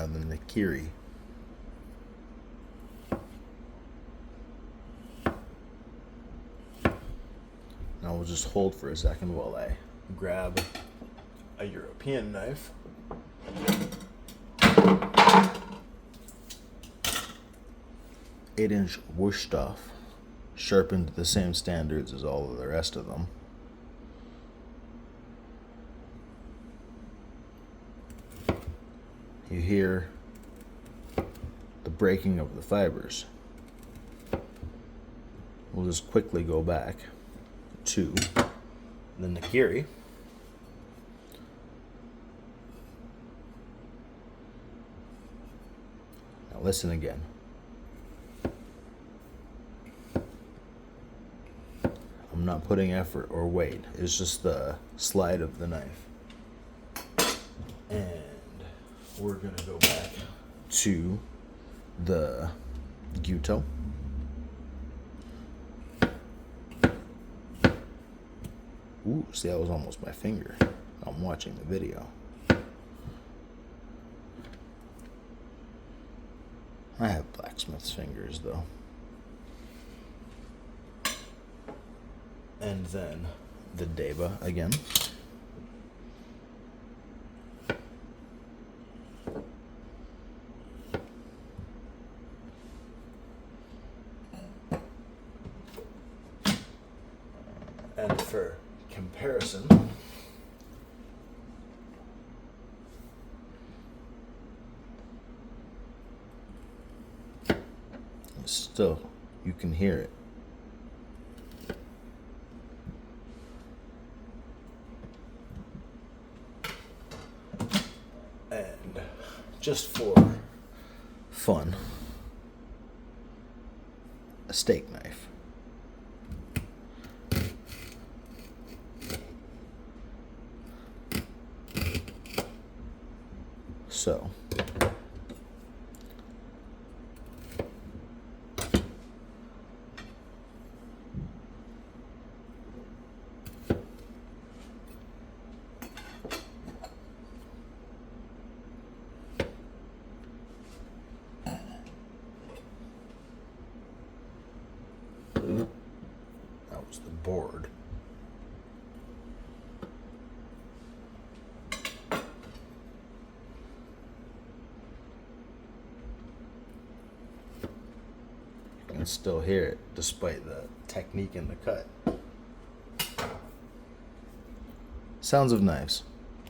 Now the Nikiri. Now we'll just hold for a second while I grab a European knife. Eight-inch Wurstoff, sharpened to the same standards as all of the rest of them. You hear the breaking of the fibers. We'll just quickly go back to the Nikiri. Now listen again. I'm not putting effort or weight. It's just the slide of the knife. And we're going to go back to the Gyuto. Ooh, see, that was almost my finger. I'm watching the video. I have blacksmith's fingers, though. And then the Deba again. And for comparison, still, you can hear it. And just for fun, a steak knife. So, that was the board. You can still hear it despite the technique in the cut. Sounds of knives.